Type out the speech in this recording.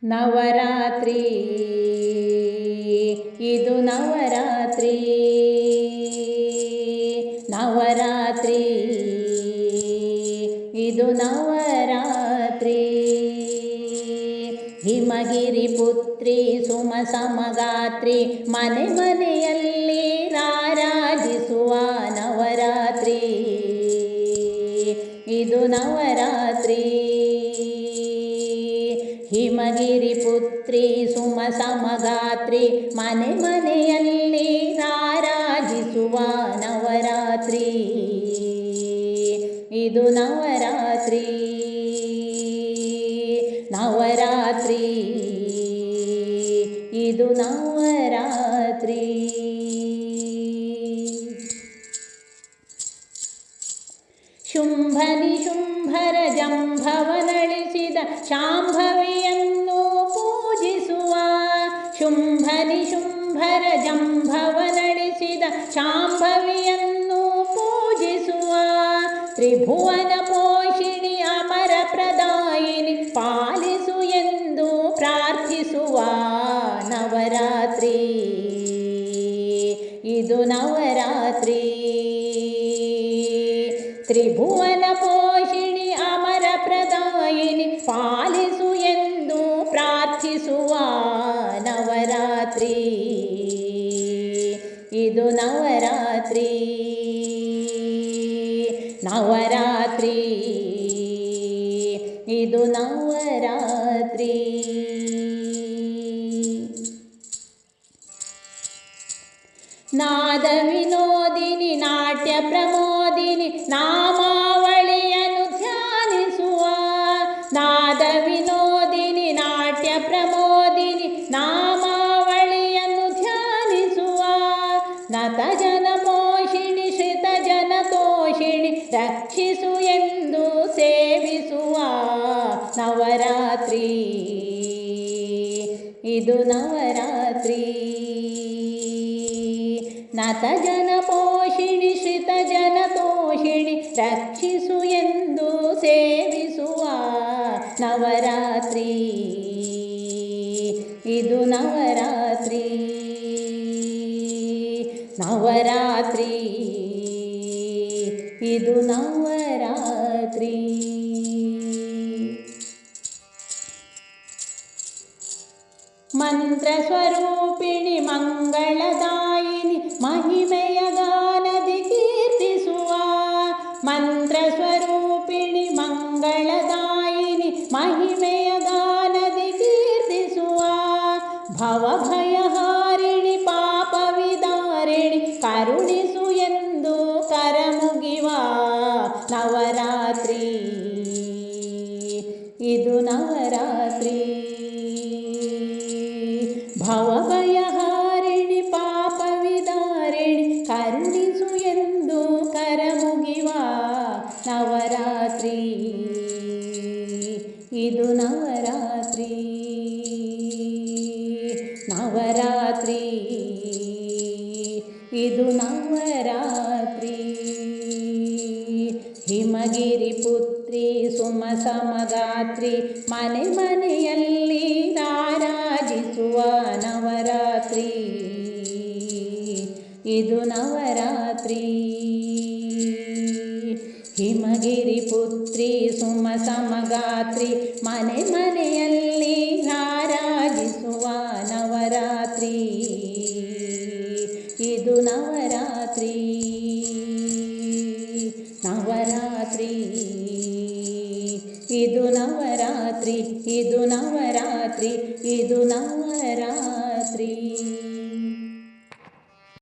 ನವರಾತ್ರಿ ಇದು ನವರಾತ್ರಿ ನವರಾತ್ರಿ ಇದು ನವರಾತ್ರಿ ಹಿಮಗಿರಿ ಪುತ್ರಿ ಸುಮ ಸಮಗಾತ್ರಿ ಮನೆ ಮನೆಯಲ್ಲಿ ರಾರಾಜಿಸುವ ನವರಾತ್ರಿ ಇದು ನವರಾತ್ರಿ ಹಿಮಗಿರಿ ಪುತ್ರಿ ಸುಮ ಸಮಗಾತ್ರಿ ಮನೆ ಮನೆಯಲ್ಲಿ ರಾರಾಜಿಸುವ ನವರಾತ್ರಿ ಇದು ನವರಾತ್ರಿ ನವರಾತ್ರಿ ಇದು ನವರಾತ್ರಿ ಶುಂಭರ ಜಂಭವನಳಿಸಿದ ಶಾಂಭವಿಯನ್ನು ಪೂಜಿಸುವ ಶುಂಭರ ಜಂಭವನಳಿಸಿದ ಶಾಂಭವಿಯನ್ನು ಪೂಜಿಸುವ ತ್ರಿಭುವನ ಪೋಷಿಣಿ ಅಮರ ಪ್ರದಾಯಿನಿ ಪಾಲಿಸು ಎಂದು ಪ್ರಾರ್ಥಿಸುವ ನವರಾತ್ರಿ ಇದು ನವರಾತ್ರಿ ತ್ರಿಭುವನ ಪೋಷಿಣಿ ಅಮರ ಪ್ರದಾಯಿನಿ ಪಾಲಿಸು ಎಂದು ಪ್ರಾರ್ಥಿಸುವ ನವರಾತ್ರಿ ಇದು ನವರಾತ್ರಿ ನವರಾತ್ರಿ ಇದು ನವರಾತ್ರಿ ನಾದ ವಿನೋದಿನಿ ನಾಟ್ಯ ಪ್ರಮೋದಿನಿ ನಾಮಾವಳಿಯನ್ನು ಧ್ಯಾನಿಸುವ ನಾದ ವಿನೋದಿನಿ ನಾಟ್ಯ ಪ್ರಮೋದಿನಿ ನಾಮಾವಳಿಯನ್ನು ಧ್ಯಾನಿಸುವ ನತ ಜನ ಪೋಷಿಣಿ ಶ್ರಿತ ಜನ ತೋಷಿಣಿ ರಕ್ಷಿಸು ಎಂದು ಸೇವಿಸುವ ನವರಾತ್ರಿ ಇದು ನವರಾತ್ರಿ ನತ ಜನ ಪೋಷಿಣಿ ಶ್ರಿತ ಜನ ತೋಷಿಣಿ ರಕ್ಷಿಸು ಎಂದು ಸೇವಿಸುವ ನವರಾತ್ರಿ ಇದು ನವರಾತ್ರಿ ನವರಾತ್ರಿ ಇದು ನವರಾತ್ರಿ ಮಂತ್ರ ಸ್ವರೂಪಿಣಿ ಮಂಗಳದಾಯಿನಿ ಮಹಿಮೆಯ ಗಾನದಿ ಕೀರ್ತಿಸುವ ಮಂತ್ರ ಸ್ವರೂಪಿಣಿ ಮಂಗಳದಾಯಿನಿ ಮಹಿಮೆಯ ಗಾನದಿ ಕೀರ್ತಿಸುವ ಭವಭಯಹಾರಿಣಿ ಪಾಪ ವಿದಾರಿಣಿ ಕರುಣಿಸು ಎಂದು ಕರಮುಗಿವ ನವರಾತ್ರಿ ಇದು ನವರಾತ್ರಿ ಭವಭಯಹಾರಿಣಿ ಪಾಪ ವಿದಾರಿಣಿ ಕರುಣಿಸು ಎಂದು ಕರಮುಗಿವ ನವರಾತ್ರಿ ಇದು ನವರಾತ್ರಿ ನವರಾತ್ರಿ ಇದು ನವರಾತ್ರಿ ಹಿಮಗಿರಿ ಪುತ್ರಿ ಸುಮ ಸಮಗಾತ್ರಿ ಮನೆ ಮನೆಯಲ್ಲಿ ರಾರಾಜಿಸುವ ನವರಾತ್ರಿ ಇದು ನವರಾತ್ರಿ ಹಿಮಗಿರಿ ಪುತ್ರಿ ಸುಮ ಸಮಗಾತ್ರಿ ಮನೆ ಮನೆಯಲ್ಲಿ ರಾರಾಜಿಸುವ ನವರಾತ್ರಿ ಇದು ನವರಾತ್ರಿ ನವರಾತ್ರಿ ಇದು ನವರಾತ್ರಿ ಇದು ನವರಾತ್ರಿ ಇದು ನವರಾತ್ರಿ